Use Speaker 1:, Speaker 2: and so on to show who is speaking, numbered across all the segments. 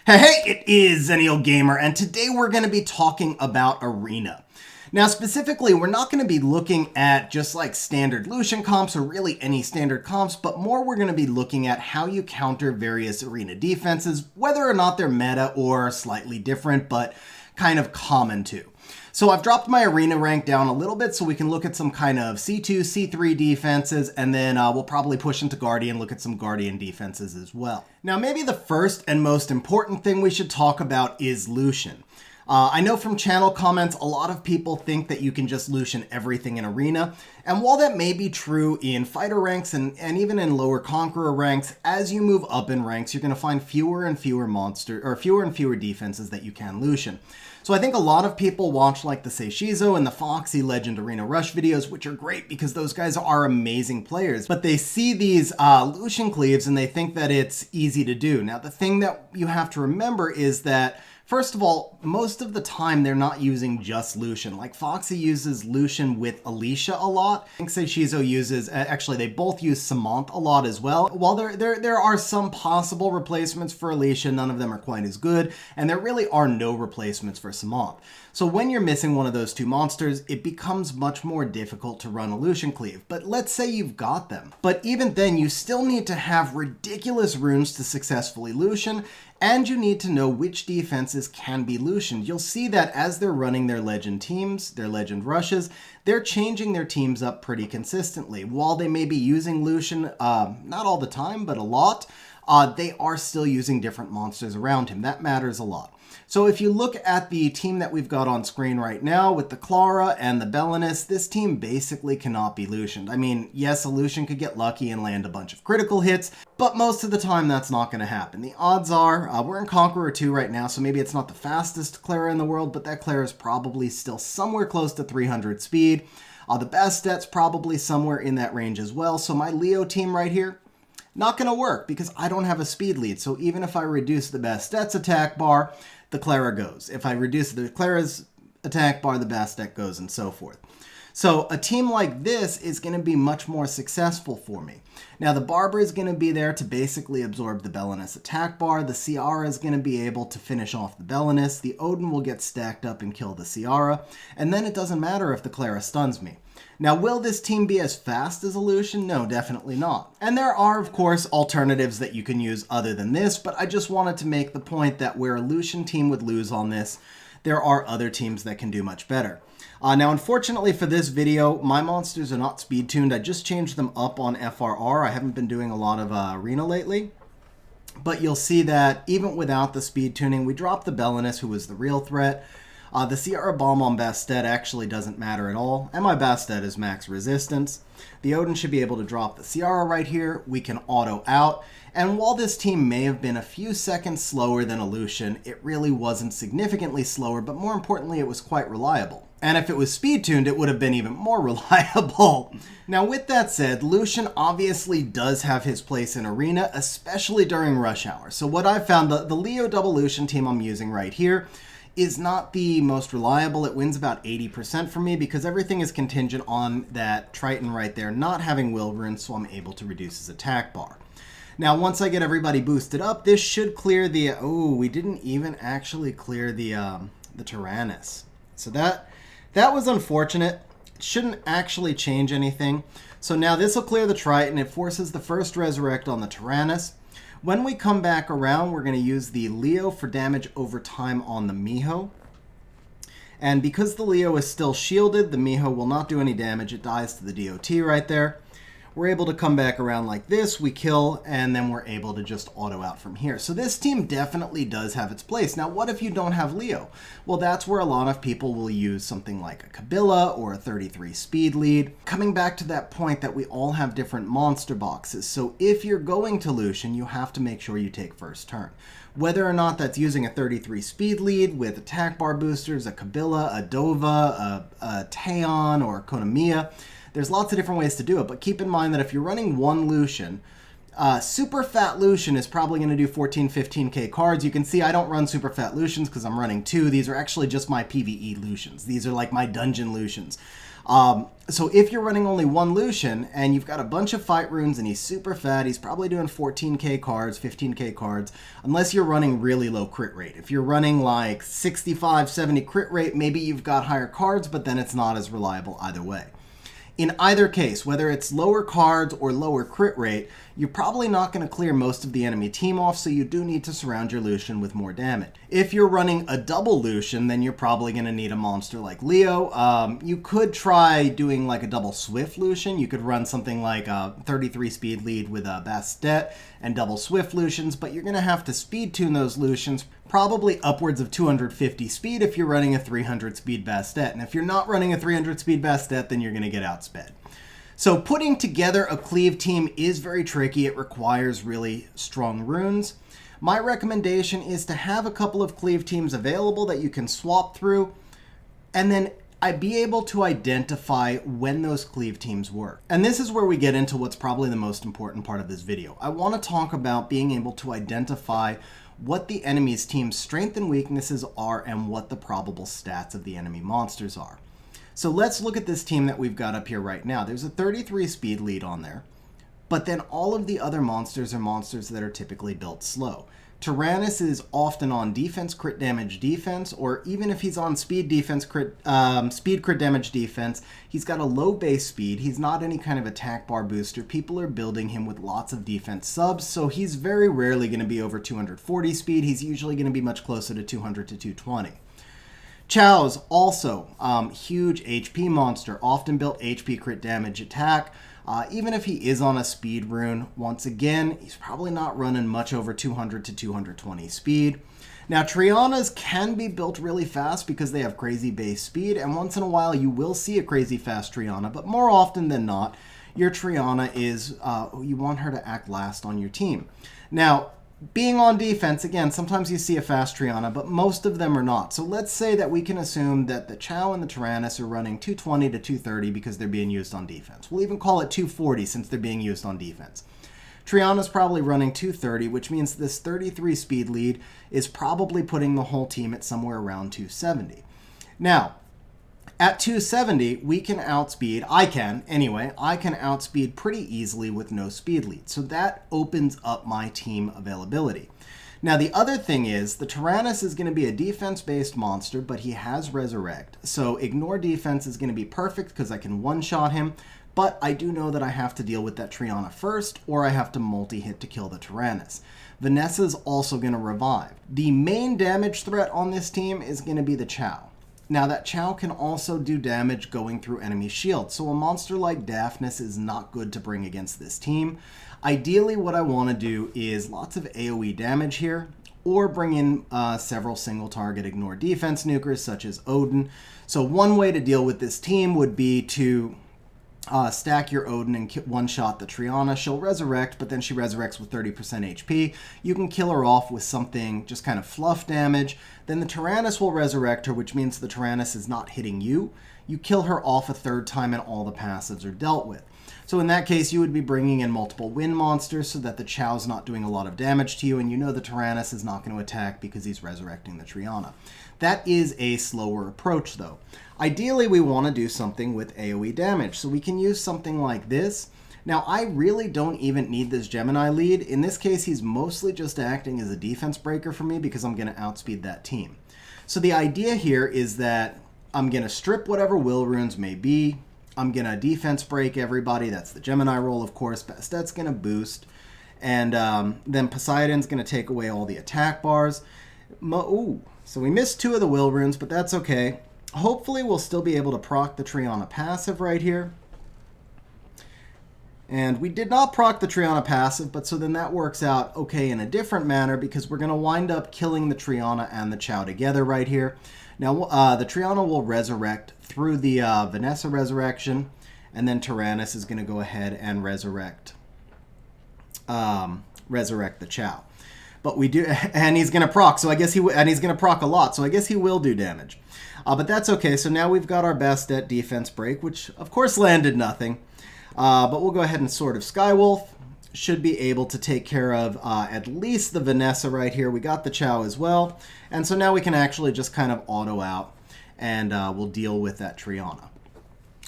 Speaker 1: Hey, it is Zennial Gamer, and today we're going to be talking about Arena. Now, specifically, we're not going to be looking at just like standard Lucian comps or really any standard comps, but more we're going to be looking at how you counter various Arena defenses, whether or not they're meta or slightly different, but kind of common too. So I've dropped my Arena rank down a little bit so we can look at some kind of C2, C3 defenses, and then we'll probably push into Guardian, look at some Guardian defenses as well. Now, maybe the first and most important thing we should talk about is Lucian. I know from channel comments, a lot of people think that you can just Lucian everything in Arena, and while that may be true in fighter ranks and even in lower Conqueror ranks, as you move up in ranks, you're going to find fewer and fewer defenses that you can Lucian. So I think a lot of people watch like the Seishizo and the Foxy Legend Arena Rush videos, which are great because those guys are amazing players, but they see these Lucian cleaves and they think that it's easy to do. Now, the thing that you have to remember is that first of all, most of the time they're not using just Lucian. Like Foxy uses Lucian with Alicia a lot. I think Seishizo uses, actually they both use Samantha a lot as well. While there are some possible replacements for Alicia, none of them are quite as good, and there really are no replacements for Samantha. So when you're missing one of those two monsters, it becomes much more difficult to run a Lucian cleave. But let's say you've got them. But even then, you still need to have ridiculous runes to successfully Lucian, and you need to know which defenses can be Lucianed. You'll see that as they're running their legend teams, their legend rushes, they're changing their teams up pretty consistently. While they may be using Lucian, not all the time, but a lot, they are still using different monsters around him. That matters a lot. So if you look at the team that we've got on screen right now with the Clara and the Belinus, this team basically cannot be Lucianed. I mean, yes, a Lucian could get lucky and land a bunch of critical hits, but most of the time that's not going to happen. The odds are, we're in Conqueror 2 right now, so maybe it's not the fastest Clara in the world, but that Clara is probably still somewhere close to 300 speed. The Bastet's probably somewhere in that range as well, so my Leo team right here, not going to work because I don't have a speed lead. So even if I reduce the Bastet's attack bar, the Clara goes. If I reduce the Clara's attack bar, the Bastet goes, and so forth. So a team like this is going to be much more successful for me. Now the Barber is going to be there to basically absorb the Belinus attack bar. The Ciara is going to be able to finish off the Belinus. The Odin will get stacked up and kill the Ciara. And then it doesn't matter if the Clara stuns me. Now, will this team be as fast as a Lucian? No, definitely not. And there are, of course, alternatives that you can use other than this, but I just wanted to make the point that where a Lucian team would lose on this, there are other teams that can do much better. Now, unfortunately for this video, my monsters are not speed tuned. I just changed them up on FRR. I haven't been doing a lot of Arena lately. But you'll see that even without the speed tuning, we dropped the Belinus, who was the real threat. The Ciara Bomb on Bastet actually doesn't matter at all, and my Bastet is max resistance. The Odin should be able to drop the Ciara right here. We can auto out, and while this team may have been a few seconds slower than a Lucian, it really wasn't significantly slower, but more importantly, it was quite reliable. And if it was speed-tuned, it would have been even more reliable. Now, with that said, Lucian obviously does have his place in Arena, especially during rush hour. So what I've found, the Leo double Lucian team I'm using right here, is not the most reliable. It wins about 80% for me because everything is contingent on that Triton right there not having will runes, so I'm able to reduce his attack bar. Now, once I get everybody boosted up, this should clear the... Oh, we didn't even actually clear the Tyrannus. So that was unfortunate. It shouldn't actually change anything. So now this will clear the Triton. It forces the first Resurrect on the Tyrannus. When we come back around, we're going to use the Leo for damage over time on the Miho. And because the Leo is still shielded, the Miho will not do any damage. It dies to the DOT right there. We're able to come back around like this, we kill, and then we're able to just auto out from here. So this team definitely does have its place. Now, what if you don't have Leo? Well, that's where a lot of people will use something like a Kabila or a 33 speed lead. Coming back to that point that we all have different monster boxes. So if you're going to Lucian, you have to make sure you take first turn. Whether or not that's using a 33 speed lead with attack bar boosters, a Kabila, a Dova, a Taeon, or a Konamiya, there's lots of different ways to do it, but keep in mind that if you're running one Lucian, super fat Lucian is probably going to do 14, 15k cards. You can see I don't run super fat Lucians because I'm running two. These are actually just my PvE Lucians. These are like my dungeon Lucians. So if you're running only one Lucian and you've got a bunch of fight runes and he's super fat, he's probably doing 14k cards, 15k cards, unless you're running really low crit rate. If you're running like 65, 70 crit rate, maybe you've got higher cards, but then it's not as reliable either way. In either case, whether it's lower cards or lower crit rate, you're probably not going to clear most of the enemy team off, so you do need to surround your Lucian with more damage. If you're running a double Lucian, then you're probably going to need a monster like Leo. You could try doing like a double Swift Lucian. You could run something like a 33 speed lead with a Bastet and double Swift Lucians, but you're going to have to speed tune those Lucians, probably upwards of 250 speed if you're running a 300 speed Bastet. And if you're not running a 300 speed Bastet, then you're going to get outsped. So putting together a cleave team is very tricky. It requires really strong runes. My recommendation is to have a couple of cleave teams available that you can swap through, and then I'd be able to identify when those cleave teams work. And this is where we get into what's probably the most important part of this video. I want to talk about being able to identify what the enemy's team's strengths and weaknesses are and what the probable stats of the enemy monsters are. So let's look at this team that we've got up here right now. There's a 33 speed lead on there, but then all of the other monsters are monsters that are typically built slow. Tyrannus is often on defense, crit damage defense, or even if he's on speed defense, crit damage defense, he's got a low base speed. He's not any kind of attack bar booster. People are building him with lots of defense subs, so he's very rarely going to be over 240 speed. He's usually going to be much closer to 200 to 220. Chow's also huge HP monster, often built HP crit damage attack. Even if he is on a speed rune, once again, he's probably not running much over 200 to 220 speed. Now, Trianas can be built really fast because they have crazy base speed, and once in a while you will see a crazy fast Triana, but more often than not, your Triana is, you want her to act last on your team. Now, being on defense, again, sometimes you see a fast Triana, but most of them are not. So let's say that we can assume that the Chow and the Tyrannus are running 220 to 230 because they're being used on defense. We'll even call it 240 since they're being used on defense. Triana's probably running 230, which means this 33 speed lead is probably putting the whole team at somewhere around 270. Now, at 270, we can outspeed, I can outspeed pretty easily with no speed lead. So that opens up my team availability. Now, the other thing is the Tyrannus is going to be a defense-based monster, but he has Resurrect. So ignore defense is going to be perfect because I can one-shot him, but I do know that I have to deal with that Triana first, or I have to multi-hit to kill the Tyrannus. Vanessa's also going to revive. The main damage threat on this team is going to be the Chow. Now, that Chow can also do damage going through enemy shields, so a monster like Daphnis is not good to bring against this team. Ideally, what I want to do is lots of AoE damage here, or bring in several single-target ignore defense nukers, such as Odin. So one way to deal with this team would be to stack your Odin and one-shot the Triana. She'll resurrect, but then she resurrects with 30% HP. You can kill her off with something just kind of fluff damage. Then the Tyrannus will resurrect her, which means the Tyrannus is not hitting you. You kill her off a third time and all the passives are dealt with. So in that case, you would be bringing in multiple wind monsters so that the Chow's not doing a lot of damage to you, and you know the Tyrannus is not going to attack because he's resurrecting the Triana. That is a slower approach, though. Ideally, we want to do something with AoE damage, so we can use something like this. Now, I really don't even need this Gemini lead. In this case, he's mostly just acting as a defense breaker for me because I'm going to outspeed that team. So the idea here is that I'm going to strip whatever will runes may be. I'm going to defense break everybody. That's the Gemini roll, of course. Bastet's going to boost. And then Poseidon's going to take away all the attack bars. So we missed 2 of the will runes, but that's okay. Hopefully we'll still be able to proc the Triana passive right here. And we did not proc the Triana passive, but so then that works out okay in a different manner because we're going to wind up killing the Triana and the Chow together right here. Now, the Triana will resurrect through the Vanessa resurrection, and then Tyrannus is going to go ahead and resurrect the Chow. But we do, and he's going to proc, so I guess and he's going to proc a lot, so I guess he will do damage. But that's okay, so now we've got our Bastet defense break, which of course landed nothing. But we'll go ahead and Sword of Skywolf. Should be able to take care of at least the Vanessa right here. We got the Chow as well. And so now we can actually just kind of auto out, and we'll deal with that Triana.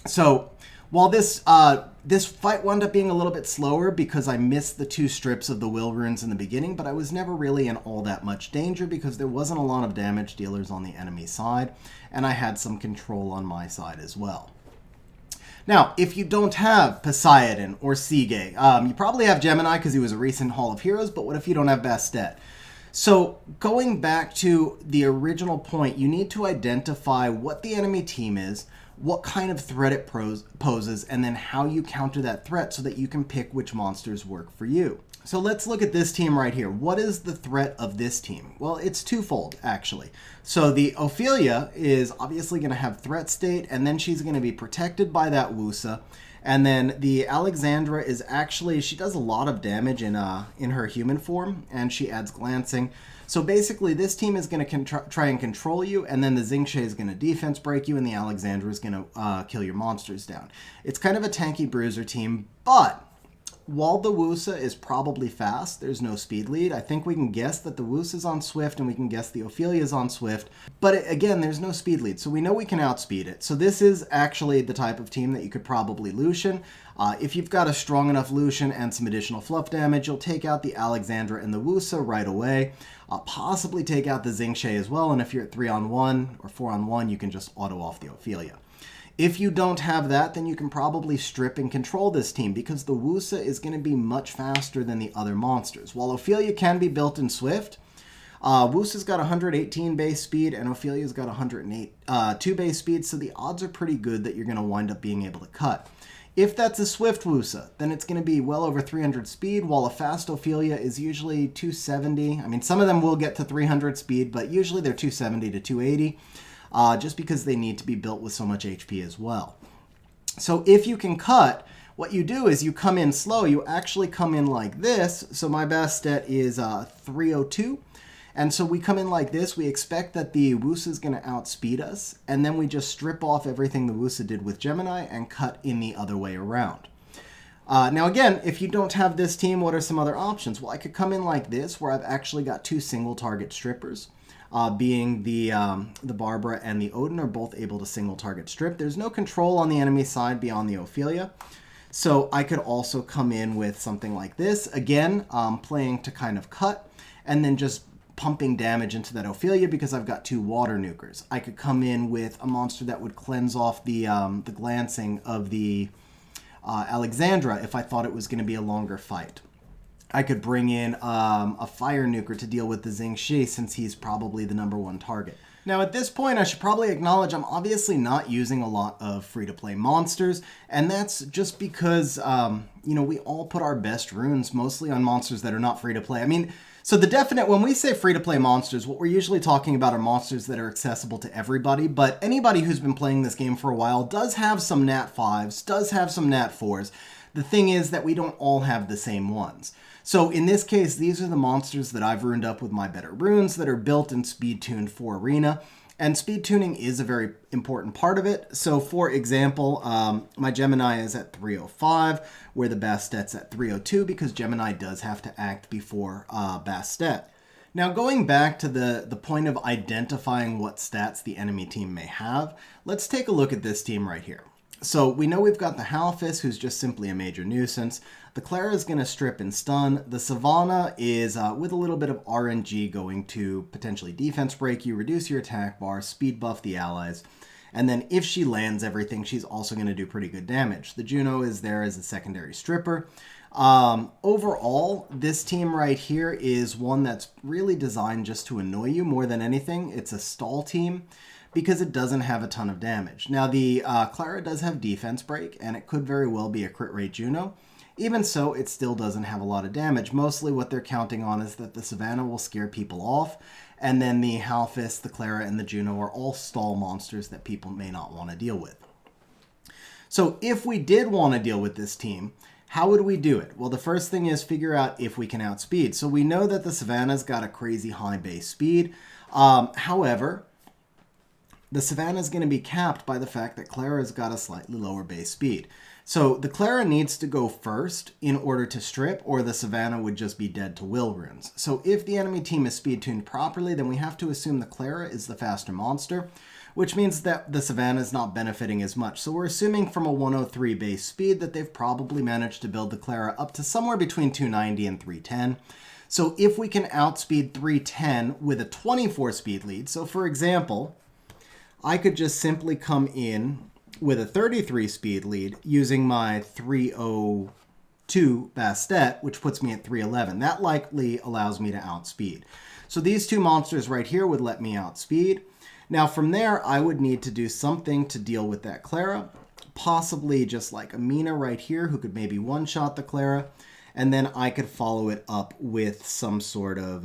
Speaker 1: So while this fight wound up being a little bit slower because I missed the 2 strips of the will runes in the beginning, but I was never really in all that much danger because there wasn't a lot of damage dealers on the enemy side, and I had some control on my side as well. Now, if you don't have Poseidon or Sige, you probably have Gemini because he was a recent Hall of Heroes, but what if you don't have Bastet? So going back to the original point, you need to identify what the enemy team is, what kind of threat it poses, and then how you counter that threat so that you can pick which monsters work for you. So let's look at this team right here. What is the threat of this team? Well, it's twofold, actually. So the Ophelia is obviously going to have threat state, and then she's going to be protected by that Wusa. And then the Alexandra is actually, she does a lot of damage in her human form, and she adds glancing. So basically, this team is going to try and control you, and then the Xingqiu is going to defense break you, and the Alexandra is going to kill your monsters down. It's kind of a tanky bruiser team, but while the Wusa is probably fast, there's no speed lead. I think we can guess that the Wusa is on Swift, and we can guess the Ophelia is on Swift. But again, there's no speed lead, so we know we can outspeed it. So this is actually the type of team that you could probably Lucian. If you've got a strong enough Lucian and some additional fluff damage, you'll take out the Alexandra and the Wusa right away. Possibly take out the Xingqiu as well, and if you're at 3-on-1 or 4-on-1, you can just auto off the Ophelia. If you don't have that, then you can probably strip and control this team because the Wusa is going to be much faster than the other monsters. While Ophelia can be built in Swift, Wusa's got 118 base speed and Ophelia's got 102 base speed, so the odds are pretty good that you're going to wind up being able to cut. If that's a Swift Wusa, then it's going to be well over 300 speed, while a fast Ophelia is usually 270. I mean, some of them will get to 300 speed, but usually they're 270 to 280. Just because they need to be built with so much HP as well. So if you can cut, what you do is you come in slow. You actually come in like this. So my Bastet is 302. And so we come in like this. We expect that the Wusa is going to outspeed us. And then we just strip off everything the Wusa did with Gemini and cut in the other way around. Now again, if you don't have this team, what are some other options? Well, I could come in like this where I've actually got 2 single target strippers. Being the Barbara and the Odin are both able to single target strip. There's no control on the enemy side beyond the Ophelia. So I could also come in with something like this. Again, playing to kind of cut and then just pumping damage into that Ophelia because I've got 2 water nukers. I could come in with a monster that would cleanse off the glancing of the Alexandra if I thought it was going to be a longer fight. I could bring in a fire nuker to deal with the Xingqiu since he's probably the #1 target. Now at this point I should probably acknowledge I'm obviously not using a lot of free-to-play monsters, and that's just because we all put our best runes mostly on monsters that are not free-to-play. I mean, so when we say free-to-play monsters, what we're usually talking about are monsters that are accessible to everybody, but anybody who's been playing this game for a while does have some Nat 5s, does have some Nat 4s. The thing is that we don't all have the same ones. So in this case, these are the monsters that I've runed up with my better runes that are built and speed tuned for Arena. And speed tuning is a very important part of it. So for example, my Gemini is at 305, where the Bastet's at 302 because Gemini does have to act before Bastet. Now going back to the point of identifying what stats the enemy team may have, let's take a look at this team right here. So we know we've got the Halphis, who's just simply a major nuisance. The Clara is going to strip and stun. The Savannah is, with a little bit of RNG, going to potentially defense break you, reduce your attack bar, speed buff the allies. And then if she lands everything, she's also going to do pretty good damage. The Juno is there as a secondary stripper. Overall, this team right here is one that's really designed just to annoy you more than anything. It's a stall team, because it doesn't have a ton of damage. Now, the Clara does have defense break, and it could very well be a crit rate Juno. Even so, it still doesn't have a lot of damage. Mostly what they're counting on is that the Savannah will scare people off, and then the Halphis, the Clara, and the Juno are all stall monsters that people may not want to deal with. So if we did want to deal with this team, how would we do it? Well, the first thing is figure out if we can outspeed. So we know that the Savannah's got a crazy high base speed. However, the Savannah is going to be capped by the fact that Clara's got a slightly lower base speed. So the Clara needs to go first in order to strip, or the Savannah would just be dead to will runes. So if the enemy team is speed tuned properly, then we have to assume the Clara is the faster monster, which means that the Savannah is not benefiting as much. So we're assuming from a 103 base speed that they've probably managed to build the Clara up to somewhere between 290 and 310. So if we can outspeed 310 with a 24 speed lead, so for example, I could just simply come in with a 33 speed lead using my 302 Bastet, which puts me at 311. That likely allows me to outspeed. So these two monsters right here would let me outspeed. Now from there, I would need to do something to deal with that Clara, possibly just like Amina right here, who could maybe one-shot the Clara, and then I could follow it up with some sort of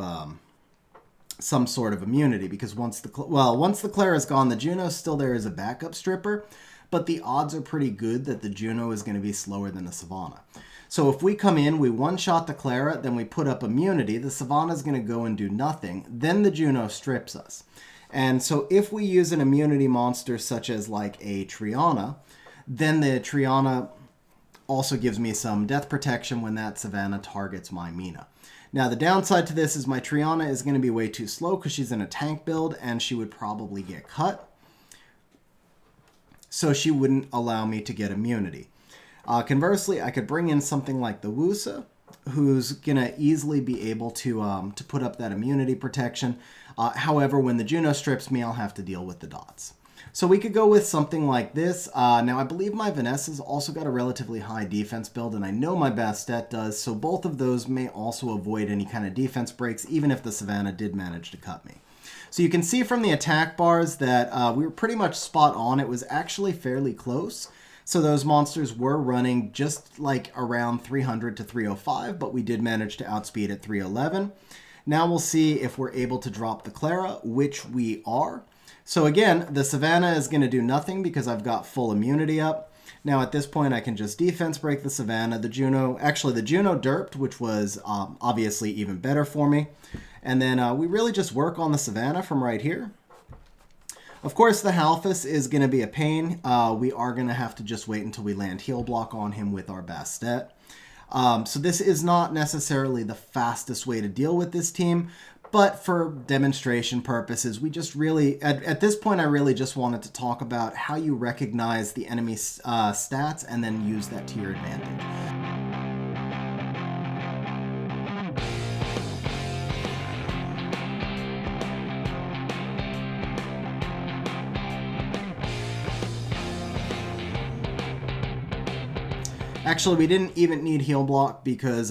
Speaker 1: immunity, because once the Clara is gone, the Juno still there as a backup stripper, but the odds are pretty good that the Juno is going to be slower than the Savannah. So if we come in, we one-shot the Clara, then we put up immunity, the Savannah is going to go and do nothing, then the Juno strips us. And so if we use an immunity monster such as like a Triana, then the Triana also gives me some death protection when that Savannah targets my Mina. Now the downside to this is my Triana is going to be way too slow because she's in a tank build and she would probably get cut. So she wouldn't allow me to get immunity. Conversely, I could bring in something like the Wusa, who's going to easily be able to put up that immunity protection. However, when the Juno strips me, I'll have to deal with the dots. So we could go with something like this. Now, I believe my Vanessa's also got a relatively high defense build, and I know my Bastet does, so both of those may also avoid any kind of defense breaks, even if the Savannah did manage to cut me. So you can see from the attack bars that we were pretty much spot on. It was actually fairly close. So those monsters were running just like around 300 to 305, but we did manage to outspeed at 311. Now we'll see if we're able to drop the Clara, which we are. So again, the Savannah is going to do nothing because I've got full immunity up. Now at this point I can just defense break the Savannah. The Juno derped, which was obviously even better for me. And then we really just work on the Savannah from right here. Of course, the Halphus is going to be a pain. We are going to have to just wait until we land heal block on him with our Bastet. So this is not necessarily the fastest way to deal with this team, but for demonstration purposes, we just really, at this point, I really just wanted to talk about how you recognize the enemy's stats and then use that to your advantage. Actually, we didn't even need heal block because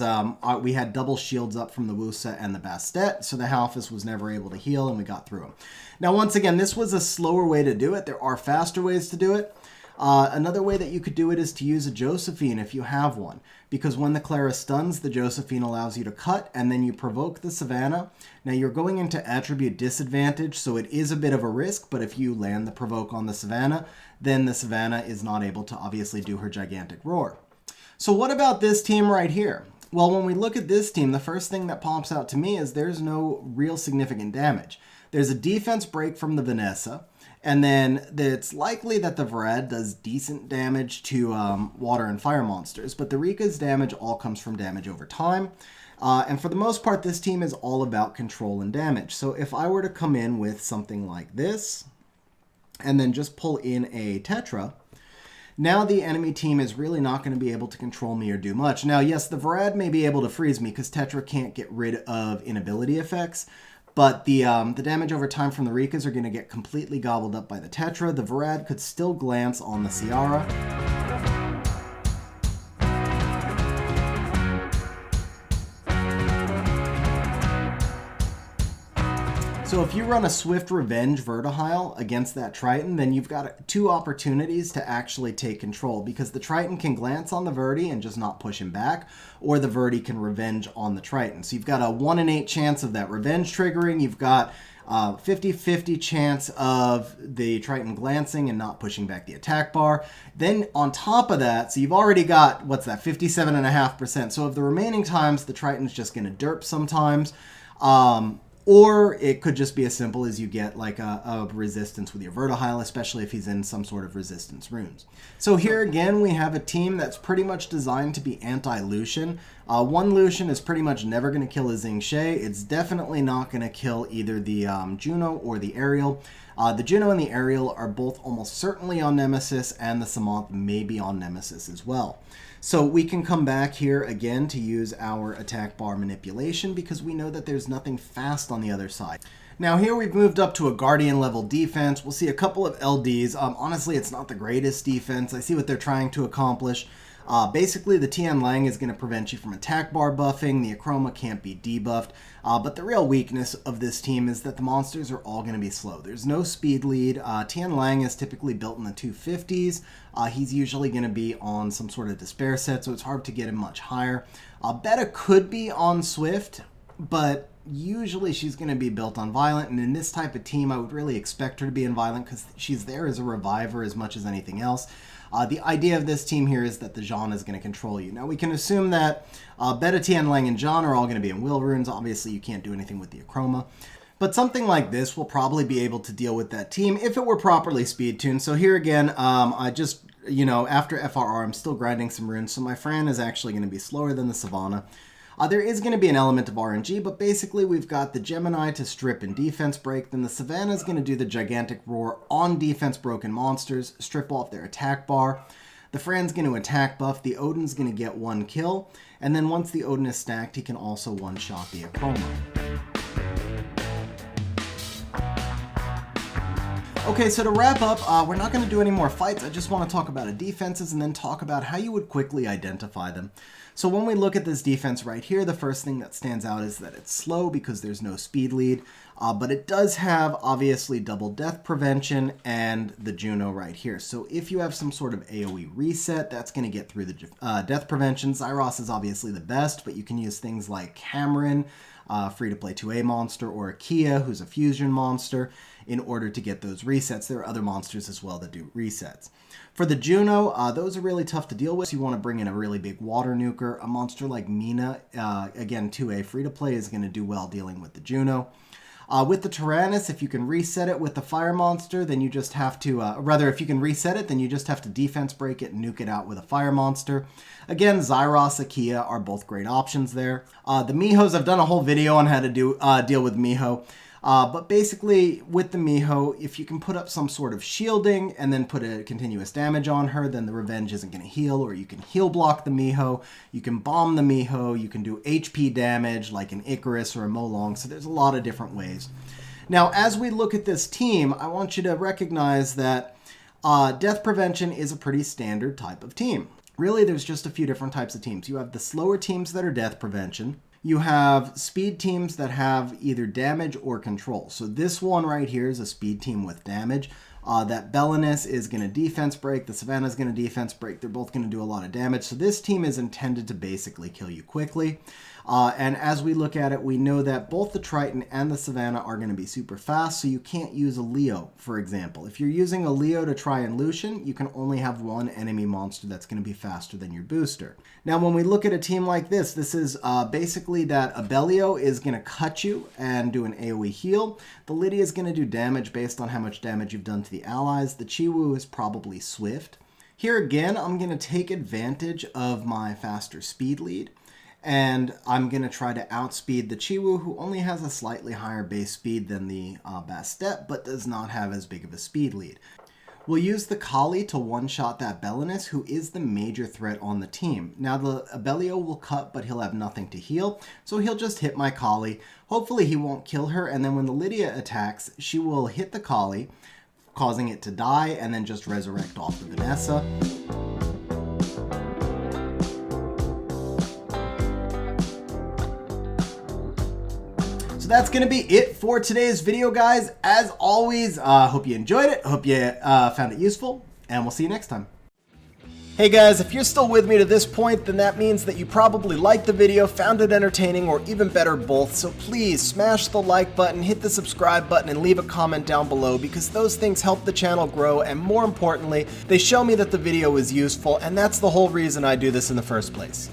Speaker 1: we had double shields up from the Wusa and the Bastet, so the Halphus was never able to heal, and we got through him. Now, once again, this was a slower way to do it. There are faster ways to do it. Another way that you could do it is to use a Josephine if you have one, because when the Clara stuns, the Josephine allows you to cut, and then you provoke the Savannah. Now, you're going into attribute disadvantage, so it is a bit of a risk, but if you land the provoke on the Savannah, then the Savannah is not able to obviously do her gigantic roar. So what about this team right here? Well, when we look at this team, the first thing that pops out to me is there's no real significant damage. There's a defense break from the Vanessa, and then it's likely that the Vrad does decent damage to water and fire monsters, but the Rika's damage all comes from damage over time. And for the most part, this team is all about control and damage. So if I were to come in with something like this, and then just pull in a Tetra, now the enemy team is really not going to be able to control me or do much. Now, yes, the Vrad may be able to freeze me because Tetra can't get rid of inability effects, but the damage over time from the Rikas are going to get completely gobbled up by the Tetra. The Vrad could still glance on the Ciara. So if you run a Swift Revenge Vertihile against that Triton, then you've got two opportunities to actually take control, because the Triton can glance on the Verti and just not push him back, or the Verti can revenge on the Triton. So you've got a 1 in 8 chance of that revenge triggering. You've got 50-50 chance of the Triton glancing and not pushing back the attack bar. Then on top of that, so you've already got, what's that, 57.5%. So of the remaining times, the Triton's just going to derp sometimes. Or it could just be as simple as you get like a resistance with your Vertihile, especially if he's in some sort of resistance runes. So here again, we have a team that's pretty much designed to be anti-Lucian. One Lucian is pretty much never going to kill a Xing She. It's definitely not going to kill either the Juno or the Ariel. The Juno and the Ariel are both almost certainly on Nemesis, and the Samantha may be on Nemesis as well. So we can come back here again to use our attack bar manipulation because we know that there's nothing fast on the other side. Now here we've moved up to a Guardian level defense. We'll see a couple of LDs. Honestly, it's not the greatest defense. I see what they're trying to accomplish. Basically, the Tian Lang is going to prevent you from attack bar buffing. The Acroma can't be debuffed. But the real weakness of this team is that the monsters are all going to be slow. There's no speed lead. Tian Lang is typically built in the 250s. He's usually going to be on some sort of despair set, so it's hard to get him much higher. Beta could be on Swift, but usually she's going to be built on Violent, and in this type of team, I would really expect her to be in Violent because she's there as a reviver as much as anything else. The idea of this team here is that the Jean is going to control you. Now, we can assume that Beta, Tian Lang, and Jean are all going to be in Will Runes. Obviously, you can't do anything with the Acroma. But something like this will probably be able to deal with that team if it were properly speed tuned. So here again, I just, after FRR, I'm still grinding some runes. So my Fran is actually going to be slower than the Savannah. There is going to be an element of RNG, but basically we've got the Gemini to strip and defense break. Then the Savannah is going to do the gigantic roar on defense broken monsters, strip off their attack bar. The Fran's going to attack buff. The Odin's going to get 1 kill. And then once the Odin is stacked, he can also one-shot the Acroma. Okay, so to wrap up, we're not going to do any more fights. I just want to talk about defenses and then talk about how you would quickly identify them. So when we look at this defense right here, the first thing that stands out is that it's slow because there's no speed lead, but it does have obviously double death prevention and the Juno right here. So if you have some sort of AoE reset, that's going to get through the death prevention. Zyros is obviously the best, but you can use things like Cameron, free-to-play 2A monster, or a Kia, who's a fusion monster, in order to get those resets. There are other monsters as well that do resets. For the Juno, those are really tough to deal with. You want to bring in a really big water nuker. A monster like Mina, again, 2A free-to-play, is going to do well dealing with the Juno. With the Tyrannus, if you can reset it with the fire monster, then you just have to, if you can reset it, then you just have to defense break it and nuke it out with a fire monster. Again, Zyros, Akia are both great options there. The Mihos, I've done a whole video on how to deal with Miho. But basically, with the Miho, if you can put up some sort of shielding and then put a continuous damage on her, then the Revenge isn't going to heal, or you can heal block the Miho, you can bomb the Miho, you can do HP damage like an Icarus or a Molong, so there's a lot of different ways. Now, as we look at this team, I want you to recognize that death prevention is a pretty standard type of team. Really, there's just a few different types of teams. You have the slower teams that are death prevention. You have speed teams that have either damage or control. So this one right here is a speed team with damage. That Belinus is going to defense break. The Savannah is going to defense break. They're both going to do a lot of damage. So this team is intended to basically kill you quickly. And as we look at it, we know that both the Triton and the Savannah are going to be super fast, so you can't use a Leo, for example. If you're using a Leo to try and Lucian, you can only have one enemy monster that's going to be faster than your booster. Now, when we look at a team like this, this is basically that Abellio is going to cut you and do an AoE heal. The Lydia is going to do damage based on how much damage you've done to the allies. The Chiwu is probably Swift. Here again, I'm going to take advantage of my faster speed lead. And I'm going to try to outspeed the Chiwu, who only has a slightly higher base speed than the Bastet, but does not have as big of a speed lead. We'll use the Kali to one-shot that Belinus, who is the major threat on the team. Now, the Abellio will cut, but he'll have nothing to heal, so he'll just hit my Kali. Hopefully he won't kill her, and then when the Lydia attacks, she will hit the Kali, causing it to die, and then just resurrect off the Vanessa. So that's going to be it for today's video, guys. As always, hope you enjoyed it. Hope you found it useful, and we'll see you next time. Hey guys, if you're still with me to this point, then that means that you probably liked the video, found it entertaining, or even better, both. So please smash the like button, hit the subscribe button, and leave a comment down below, because those things help the channel grow, and more importantly, they show me that the video is useful, and that's the whole reason I do this in the first place.